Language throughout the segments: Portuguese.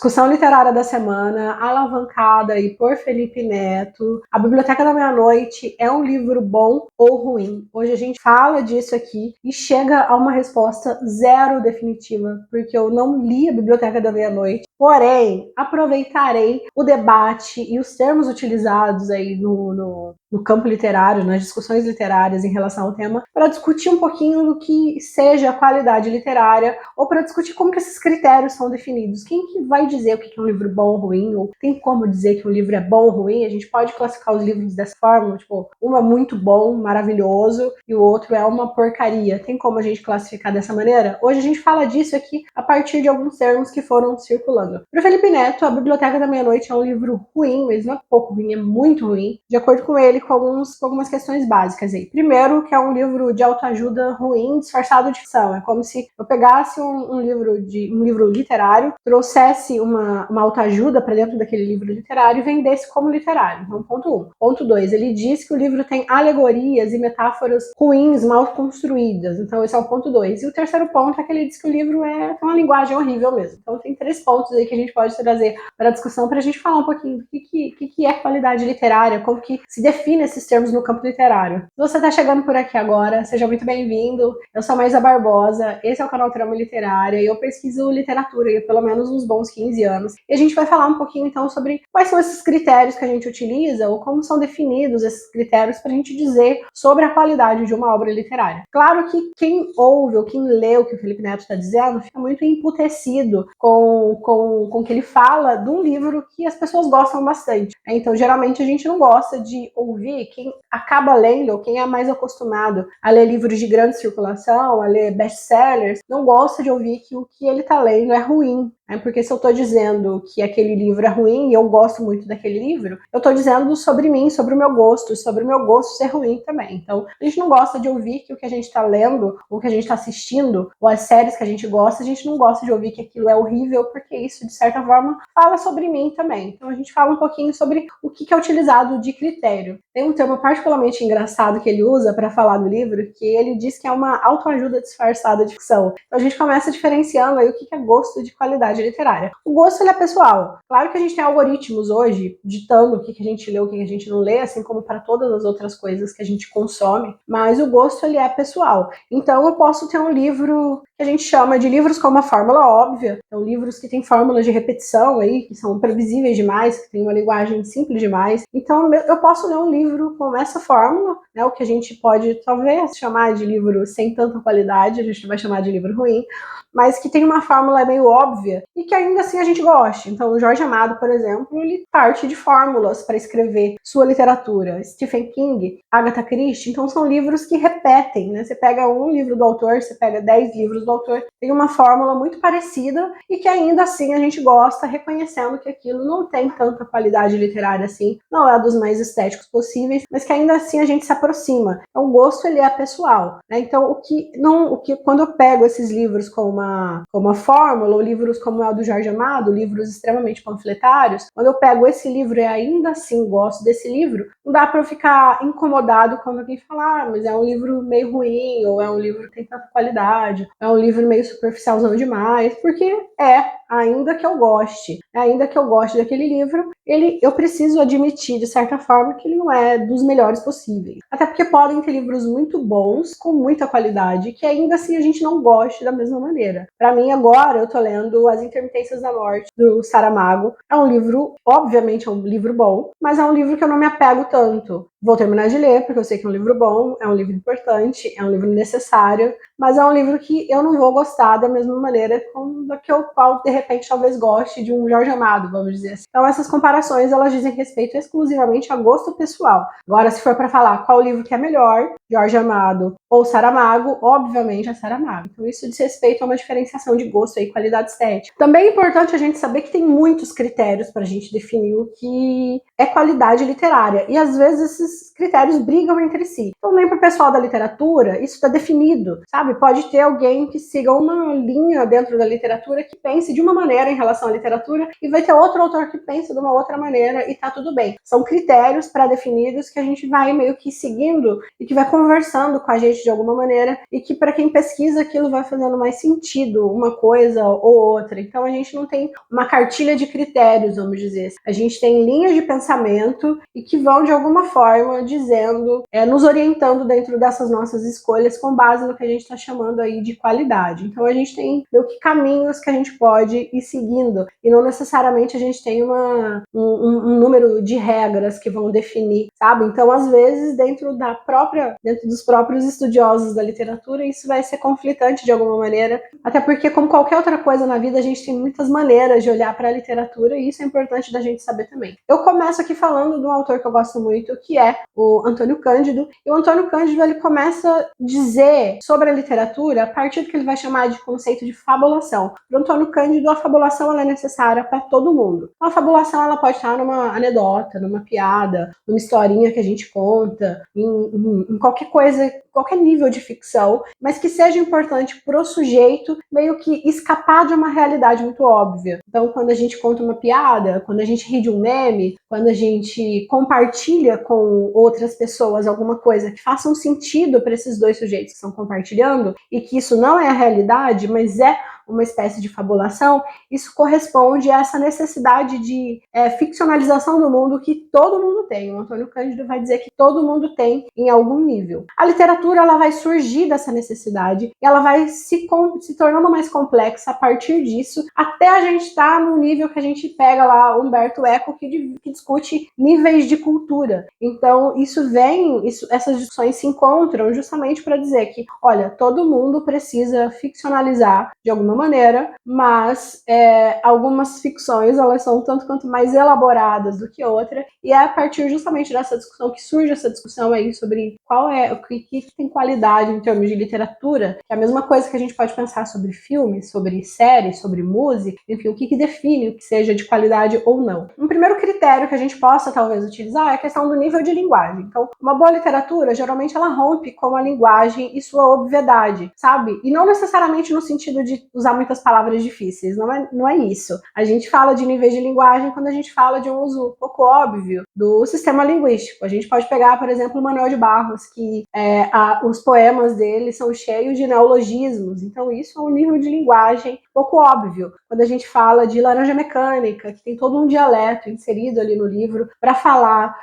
Discussão literária da semana, alavancada aí por Felipe Neto. A Biblioteca da Meia-Noite é um livro bom ou ruim? Hoje a gente fala disso aqui e chega a uma resposta zero definitiva, porque eu não li a Biblioteca da Meia-Noite. Porém, aproveitarei o debate e os termos utilizados aí no campo literário, nas discussões literárias em relação ao tema, para discutir um pouquinho do que seja a qualidade literária, ou para discutir como que esses critérios são definidos. Quem que vai dizer o que é um livro bom ou ruim, ou tem como dizer que um livro é bom ou ruim? A gente pode classificar os livros dessa forma, tipo, um é muito bom, maravilhoso, e o outro é uma porcaria. Tem como a gente classificar dessa maneira? Hoje a gente fala disso aqui a partir de alguns termos que foram circulando. Para Felipe Neto, A Biblioteca da Meia-Noite é um livro ruim, mas não é pouco ruim, é muito ruim, de acordo com ele, com algumas questões básicas aí. Primeiro, que é um livro de autoajuda ruim, disfarçado de ficção. É como se eu pegasse um livro literário, trouxesse uma autoajuda para dentro daquele livro literário e vendesse como literário. Então, ponto 1. Ponto 2, ele diz que o livro tem alegorias e metáforas ruins, mal construídas. Então, esse é o ponto 2. E o terceiro ponto é que ele diz que o livro tem uma linguagem horrível mesmo. Então, tem 3 pontos aí que a gente pode trazer para a discussão para a gente falar um pouquinho do que é qualidade literária, como que se define esses termos no campo literário. Se você está chegando por aqui agora, seja muito bem-vindo. Eu sou a Maísa Barbosa, esse é o canal Trama Literária e eu pesquiso literatura há pelo menos uns bons 15 anos. E a gente vai falar um pouquinho então sobre quais são esses critérios que a gente utiliza ou como são definidos esses critérios para a gente dizer sobre a qualidade de uma obra literária. Claro que quem ouve ou quem lê o que o Felipe Neto está dizendo fica muito emputecido com o que ele fala de um livro que as pessoas gostam bastante. Então, geralmente, a gente não gosta de ouvir quem acaba lendo ou quem é mais acostumado a ler livros de grande circulação, a ler best-sellers, não gosta de ouvir que o que ele está lendo é ruim. Porque se eu estou dizendo que aquele livro é ruim e eu gosto muito daquele livro, eu estou dizendo sobre mim, sobre o meu gosto, sobre o meu gosto ser ruim também. Então, a gente não gosta de ouvir que o que a gente está lendo, ou que a gente está assistindo, ou as séries que a gente gosta, a gente não gosta de ouvir que aquilo é horrível, porque isso, de certa forma, fala sobre mim também. Então, a gente fala um pouquinho sobre o que é utilizado de critério. Tem um termo particularmente engraçado que ele usa para falar do livro, que ele diz que é uma autoajuda disfarçada de ficção. Então, a gente começa diferenciando aí o que é gosto de qualidade literária. O gosto ele é pessoal. Claro que a gente tem algoritmos hoje ditando o que a gente lê, o que a gente não lê, assim como para todas as outras coisas que a gente consome, mas o gosto ele é pessoal. Então eu posso ter um livro que a gente chama de livros com uma fórmula óbvia, então livros que têm fórmulas de repetição aí, que são previsíveis demais, que têm uma linguagem simples demais. Então eu posso ler um livro com essa fórmula, né, o que a gente pode talvez chamar de livro sem tanta qualidade, a gente vai chamar de livro ruim, mas que tem uma fórmula meio óbvia e que ainda assim a gente goste. Então, o Jorge Amado, por exemplo, ele parte de fórmulas para escrever sua literatura. Stephen King, Agatha Christie, então são livros que repetem, né? Você pega um livro do autor, você pega 10 livros do autor, tem uma fórmula muito parecida e que ainda assim a gente gosta, reconhecendo que aquilo não tem tanta qualidade literária assim, não é dos mais estéticos possíveis, mas que ainda assim a gente se aproxima. Então, o gosto ele é pessoal, né? Então, quando eu pego esses livros com uma fórmula, ou livros como é o do Jorge Amado, livros extremamente panfletários, quando eu pego esse livro e ainda assim gosto desse livro, não dá para eu ficar incomodado quando alguém falar, mas é um livro meio ruim, ou é um livro que tem tanta qualidade, é um livro meio superficialzão demais, porque ainda que eu goste daquele livro, eu preciso admitir, de certa forma, que ele não é dos melhores possíveis. Até porque podem ter livros muito bons, com muita qualidade, que ainda assim a gente não goste da mesma maneira. Para mim, agora, eu tô lendo As Intermitências da Morte, do Saramago. É um livro, obviamente, é um livro bom, mas é um livro que eu não me apego tanto. Vou terminar de ler, porque eu sei que é um livro bom, é um livro importante, é um livro necessário, mas é um livro que eu não vou gostar da mesma maneira que o qual, de repente, talvez goste de um Jorge Amado, vamos dizer assim. Então, essas comparações, elas dizem respeito exclusivamente a gosto pessoal. Agora, se for para falar qual livro que é melhor, Jorge Amado ou Saramago, obviamente é Saramago. Então, isso diz respeito a uma diferenciação de gosto e qualidade estética. Também é importante a gente saber que tem muitos critérios para a gente definir o que é qualidade literária. E, às vezes, esses critérios brigam entre si. Então, nem para o pessoal da literatura, isso está definido, sabe? Pode ter alguém que siga uma linha dentro da literatura que pense de uma uma maneira em relação à literatura e vai ter outro autor que pensa de uma outra maneira e tá tudo bem. São critérios pré-definidos que a gente vai meio que seguindo e que vai conversando com a gente de alguma maneira e que para quem pesquisa aquilo vai fazendo mais sentido uma coisa ou outra. Então a gente não tem uma cartilha de critérios, vamos dizer. A gente tem linhas de pensamento e que vão de alguma forma dizendo, nos orientando dentro dessas nossas escolhas com base no que a gente está chamando aí de qualidade. Então a gente tem meio que caminhos que a gente pode ir seguindo e não necessariamente a gente tem um número de regras que vão definir, sabe? Então às vezes dentro dos próprios estudiosos da literatura isso vai ser conflitante de alguma maneira, até porque como qualquer outra coisa na vida a gente tem muitas maneiras de olhar para a literatura e isso é importante da gente saber também. Eu começo aqui falando de um autor que eu gosto muito, que é o Antônio Cândido, e o Antônio Cândido ele começa a dizer sobre a literatura a partir do que ele vai chamar de conceito de fabulação. Para o Antônio Cândido, a fabulação ela é necessária para todo mundo. A fabulação ela pode estar numa anedota, numa piada, numa historinha que a gente conta, em qualquer coisa, qualquer nível de ficção, mas que seja importante para o sujeito meio que escapar de uma realidade muito óbvia. Então, quando a gente conta uma piada, quando a gente ri de um meme, quando a gente compartilha com outras pessoas alguma coisa que faça um sentido para esses dois sujeitos que estão compartilhando e que isso não é a realidade, mas é uma espécie de fabulação, isso corresponde a essa necessidade de ficcionalização do mundo que todo mundo tem. O Antônio Cândido vai dizer que todo mundo tem em algum nível. A literatura ela vai surgir dessa necessidade e ela vai se tornando mais complexa a partir disso, até a gente estar no nível que a gente pega lá Humberto Eco, que discute níveis de cultura. Então, essas discussões se encontram justamente para dizer que, olha, todo mundo precisa ficcionalizar de alguma maneira, mas algumas ficções elas são tanto quanto mais elaboradas do que outra, e é a partir justamente dessa discussão que surge essa discussão aí sobre o que tem qualidade em termos de literatura, que é a mesma coisa que a gente pode pensar sobre filmes, sobre séries, sobre música, enfim, o que define o que seja de qualidade ou não. Um primeiro critério que a gente possa talvez utilizar é a questão do nível de linguagem. Então, uma boa literatura, geralmente ela rompe com a linguagem e sua obviedade, sabe? E não necessariamente no sentido de usar muitas palavras difíceis, não é isso. A gente fala de níveis de linguagem quando a gente fala de um uso pouco óbvio do sistema linguístico. A gente pode pegar, por exemplo, o Manuel de Barros, que os poemas dele são cheios de neologismos, então isso é um nível de linguagem pouco óbvio. Quando a gente fala de Laranja Mecânica, que tem todo um dialeto inserido ali no livro para falar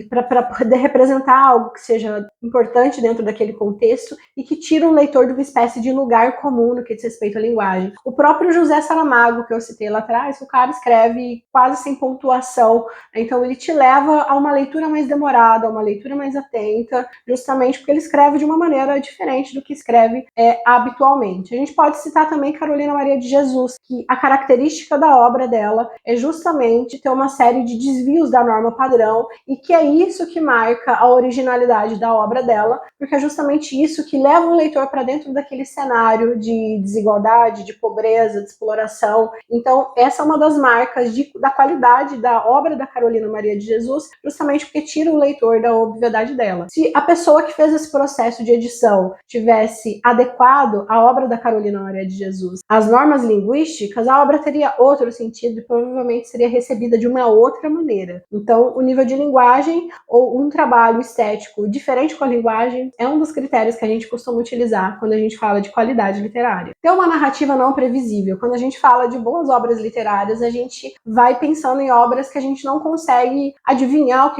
para poder representar algo que seja importante dentro daquele contexto e que tira o leitor de uma espécie de lugar comum no que diz respeito à linguagem. O próprio José Saramago, que eu citei lá atrás, o cara escreve quase sem pontuação, então ele te leva a uma leitura mais demorada, a uma leitura mais atenta, justamente porque ele escreve de uma maneira diferente do que escreve habitualmente. A gente pode citar também Carolina Maria de Jesus, que a característica da obra dela é justamente ter uma série de desvios da norma padrão e que é isso que marca a originalidade da obra dela, porque é justamente isso que leva o leitor para dentro daquele cenário de desigualdade, de pobreza, de exploração. Então, essa é uma das marcas da qualidade da obra da Carolina Maria de Jesus, justamente porque tira o leitor da obviedade dela. Se a pessoa que fez esse processo de edição tivesse adequado a obra da Carolina Maria de Jesus às normas linguísticas, a obra teria outro sentido e provavelmente seria recebida de uma outra maneira. Então, o nível de linguagem ou um trabalho estético diferente com a linguagem é um dos critérios que a gente costuma utilizar quando a gente fala de qualidade literária. Ter uma narrativa não previsível. Quando a gente fala de boas obras literárias, a gente vai pensando em obras que a gente não consegue adivinhar o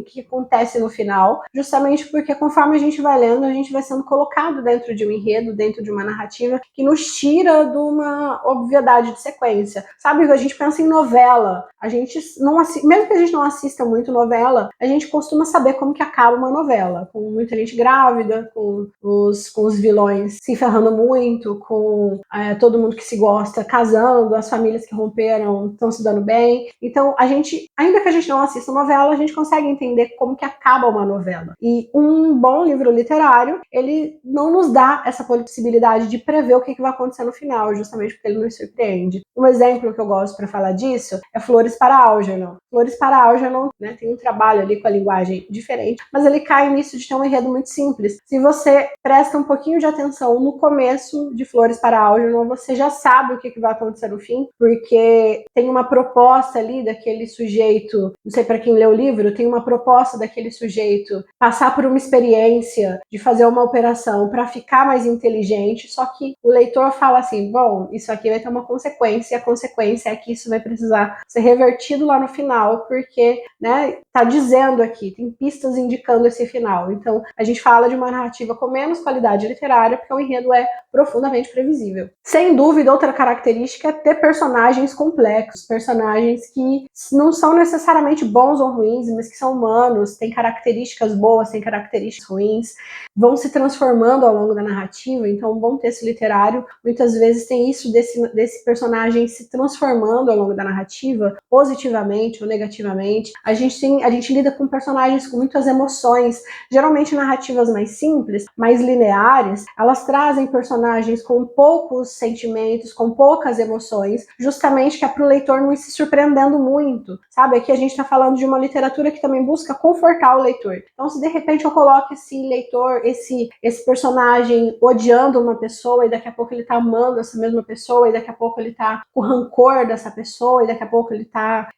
que acontece no final, justamente porque conforme a gente vai lendo, a gente vai sendo colocado dentro de um enredo, dentro de uma narrativa que nos tira de uma obviedade de sequência. Sabe, a gente pensa em novela, a gente não mesmo que a gente não assista muito novela, a gente costuma saber como que acaba uma novela, com muita gente grávida, com os vilões se ferrando muito, com todo mundo que se gosta casando, as famílias que romperam estão se dando bem. Então, ainda que a gente não assista novela, a gente consegue entender como que acaba uma novela. E um bom livro literário, ele não nos dá essa possibilidade de prever o que vai acontecer no final. final, justamente porque ele nos surpreende. Um exemplo que eu gosto para falar disso é Flores para Algernon. Flores para Algernon, né, tem um trabalho ali com a linguagem diferente, mas ele cai nisso de ter um enredo muito simples. Se você presta um pouquinho de atenção no começo de Flores para Algernon, você já sabe o que vai acontecer no fim, porque tem uma proposta ali daquele sujeito, não sei para quem lê o livro, tem uma proposta daquele sujeito passar por uma experiência de fazer uma operação para ficar mais inteligente, só que o leitor fala assim, bom, isso aqui vai ter uma consequência, e a consequência é que isso vai precisar ser revertido lá no final, porque, né, tá dizendo aqui, tem pistas indicando esse final. Então, a gente fala de uma narrativa com menos qualidade literária, porque o enredo é profundamente previsível. Sem dúvida, outra característica é ter personagens complexos, personagens que não são necessariamente bons ou ruins, mas que são humanos, têm características boas, têm características ruins, vão se transformando ao longo da narrativa. Então, um bom texto literário, muitas vezes tem isso desse personagem se transformando ao longo da narrativa, positivamente ou negativamente. A gente lida com personagens com muitas emoções, geralmente narrativas mais simples, mais lineares, elas trazem personagens com poucos sentimentos, com poucas emoções, justamente que é para o leitor não ir se surpreendendo muito, sabe? Aqui a gente está falando de uma literatura que também busca confortar o leitor. Então, se de repente eu coloco esse leitor, esse personagem odiando uma pessoa e daqui a pouco ele tá amando essa mesma pessoa e daqui a pouco ele tá com rancor dessa pessoa e daqui a pouco ele tá,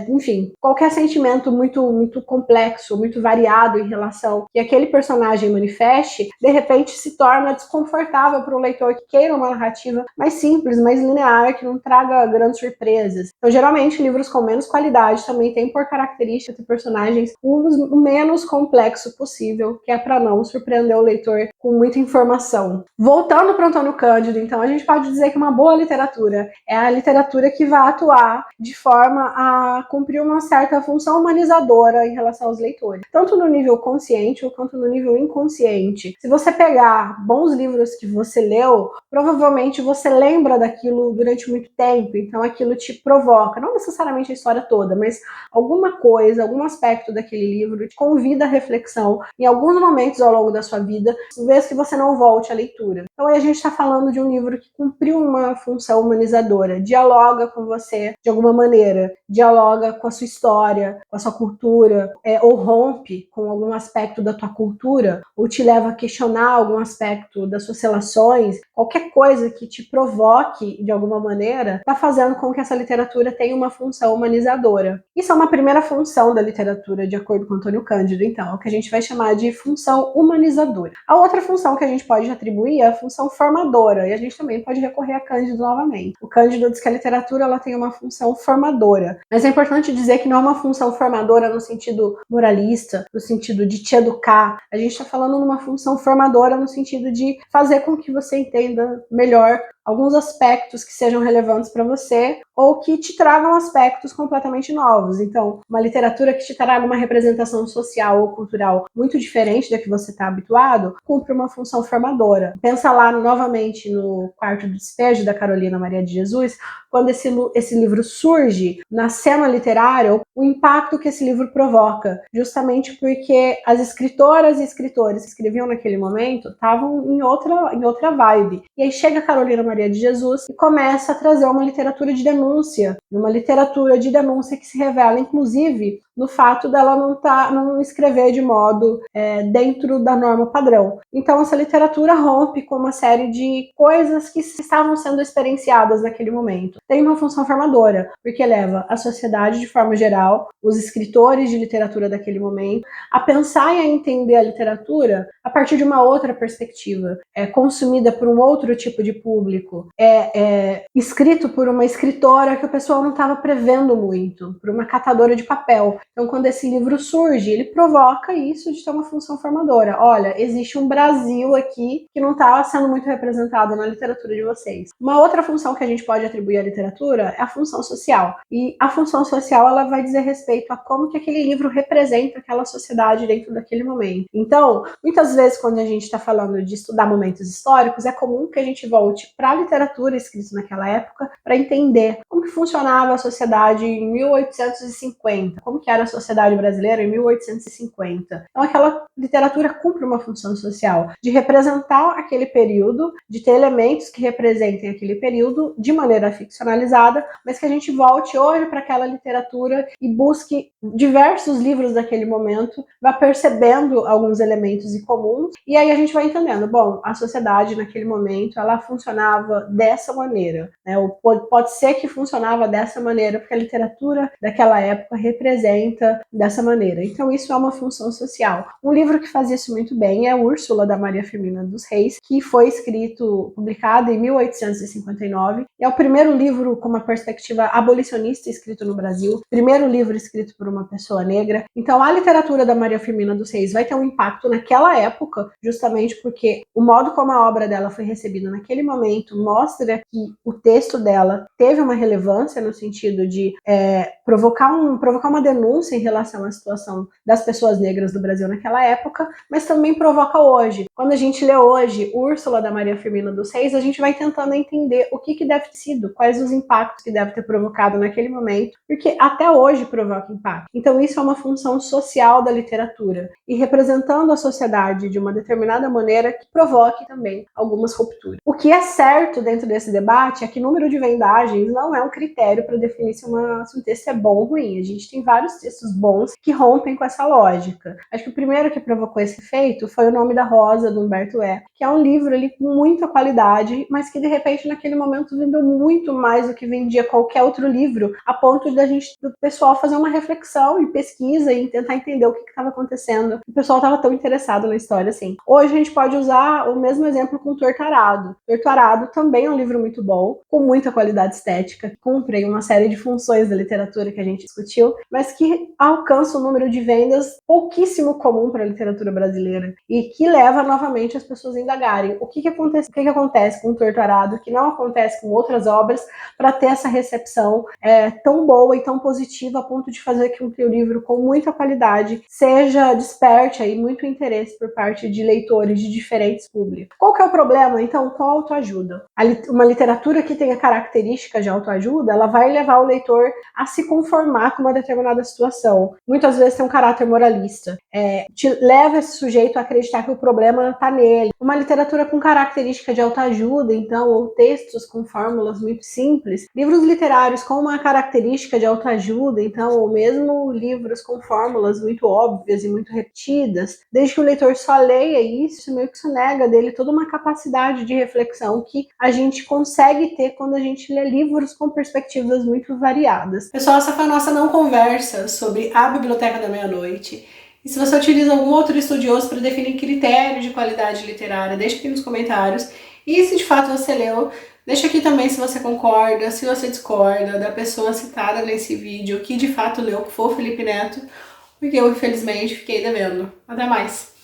enfim, qualquer sentimento muito complexo, muito variado em relação que aquele personagem manifeste, de repente se torna desconfortável para o leitor que queira uma narrativa mais simples, mais linear, que não traga grandes surpresas. Então, geralmente, livros com menos qualidade também têm por característica de personagens o menos complexo possível, que é para não surpreender o leitor com muita informação. Voltando para Antônio Cândido, então, a gente pode dizer que uma boa literatura é a literatura que vai atuar de forma a cumprir uma certa função humanizadora em relação aos leitores, tanto no nível consciente quanto no nível inconsciente. Se você pegar bons livros que você leu, provavelmente você lembra daquilo durante muito tempo, então aquilo te provoca, não necessariamente a história toda, mas alguma coisa, algum aspecto daquele livro te convida à reflexão em alguns momentos ao longo da sua vida, vez que você não volte à leitura. Então aí a gente está falando de um livro que cumpriu uma função humanizadora, dialoga com você de alguma maneira, dialoga com a sua história, com a sua cultura, ou rompe com algum aspecto da tua cultura, ou te leva a questionar algum aspecto das suas relações, qualquer coisa que te provoque de alguma maneira, está fazendo com que essa literatura tenha uma função humanizadora. Isso é uma primeira função da literatura, de acordo com Antônio Cândido, então, é o que a gente vai chamar de função humanizadora. A outra função que a gente pode atribuir é a função formadora, e a gente também pode recorrer a Cândido novamente. O Cândido diz que a literatura ela tem uma função formadora, mas é importante dizer que não é uma função formadora no sentido moralista, no sentido de te educar. A gente está falando numa função formadora no sentido de fazer com que você entenda melhor alguns aspectos que sejam relevantes para você ou que te tragam aspectos completamente novos. Então, uma literatura que te traga uma representação social ou cultural muito diferente da que você está habituado, cumpre uma função formadora. Pensa lá novamente no Quarto do Despejo, da Carolina Maria de Jesus, quando esse livro surge na cena literária, o impacto que esse livro provoca, justamente porque as escritoras e escritores que escreviam naquele momento estavam em outra vibe. E aí chega a Carolina Maria de Jesus e começa a trazer uma literatura de denúncia que se revela, inclusive, no fato dela não escrever de modo dentro da norma padrão. Então, essa literatura rompe com uma série de coisas que estavam sendo experienciadas naquele momento. Tem uma função formadora, porque leva a sociedade de forma geral, os escritores de literatura daquele momento, a pensar e a entender a literatura a partir de uma outra perspectiva, consumida por um outro tipo de público, escrito por uma escritora que o pessoal não estava prevendo muito, por uma catadora de papel. Então, quando esse livro surge, ele provoca isso de ter uma função formadora. Olha, existe um Brasil aqui que não está sendo muito representado na literatura de vocês. Uma outra função que a gente pode atribuir à literatura literatura é a função social. E a função social, ela vai dizer respeito a como que aquele livro representa aquela sociedade dentro daquele momento. Então, muitas vezes, quando a gente está falando de estudar momentos históricos, é comum que a gente volte para a literatura escrita naquela época para entender como que funcionava a sociedade em 1850, como que era a sociedade brasileira em 1850. Então, aquela literatura cumpre uma função social de representar aquele período, de ter elementos que representem aquele período de maneira ficcionalizada, mas que a gente volte hoje para aquela literatura e busque diversos livros daquele momento, vá percebendo alguns elementos em comuns, e aí a gente vai entendendo, bom, a sociedade naquele momento, ela funcionava dessa maneira, né? Ou pode ser que funcionava dessa maneira, porque a literatura daquela época representa dessa maneira. Então isso é uma função social. Um livro que faz isso muito bem é Úrsula, da Maria Firmina dos Reis, que foi publicado em 1859, e é o primeiro livro com uma perspectiva abolicionista escrito no Brasil, primeiro livro escrito por uma pessoa negra. Então a literatura da Maria Firmina dos Reis vai ter um impacto naquela época, justamente porque o modo como a obra dela foi recebida naquele momento mostra que o texto dela teve uma relevância no sentido de provocar uma denúncia em relação à situação das pessoas negras do Brasil naquela época, mas também provoca hoje. Quando a gente lê hoje Úrsula, da Maria Firmina dos Reis, a gente vai tentando entender o que deve ter sido, quais os impactos que deve ter provocado naquele momento, porque até hoje provoca impacto. Então isso é uma função social da literatura, e representando a sociedade de uma determinada maneira que provoque também algumas rupturas. O que é certo dentro desse debate é que número de vendagens não é um critério para definir se um texto é bom ou ruim. A gente tem vários textos bons que rompem com essa lógica. Acho que o primeiro que provocou esse efeito foi O Nome da Rosa, do Humberto Eco, que é um livro ali com muita qualidade, mas que de repente naquele momento vendeu muito mais do que vendia qualquer outro livro, a ponto do pessoal fazer uma reflexão e pesquisa e tentar entender o que estava acontecendo. O pessoal estava tão interessado na história assim. Hoje a gente pode usar o mesmo exemplo com Torturado. Torturado também é um livro muito bom, com muita qualidade estética, que cumpre uma série de funções da literatura que a gente discutiu, mas que alcança um número de vendas pouquíssimo comum para a literatura brasileira e que leva novamente as pessoas a indagarem o que acontece com o Torturado, que não acontece com outras obras, para ter essa recepção tão boa e tão positiva a ponto de fazer que um livro com muita qualidade desperte aí muito interesse por parte de leitores de diferentes públicos. Qual que é o problema, então, com a autoajuda? Uma literatura que tenha características de autoajuda, ela vai levar o leitor a se conformar com uma determinada situação. Muitas vezes tem um caráter moralista. Te leva esse sujeito a acreditar que o problema está nele. Uma literatura com característica de autoajuda, então, ou textos com fórmulas muito simples, livros literários com uma característica de autoajuda, então, ou mesmo livros com fórmulas muito óbvias e muito repetidas, desde que o leitor só leia isso meio que sonega dele toda uma capacidade de reflexão que a gente consegue ter quando a gente lê livros com perspectivas muito variadas. Pessoal, essa foi a nossa não conversa sobre a Biblioteca da Meia-Noite. E se você utiliza algum outro estudioso para definir critérios de qualidade literária, deixa aqui nos comentários. E se de fato você leu, deixa aqui também se você concorda, se você discorda da pessoa citada nesse vídeo que de fato leu, que foi o Felipe Neto, porque eu infelizmente fiquei devendo. Até mais!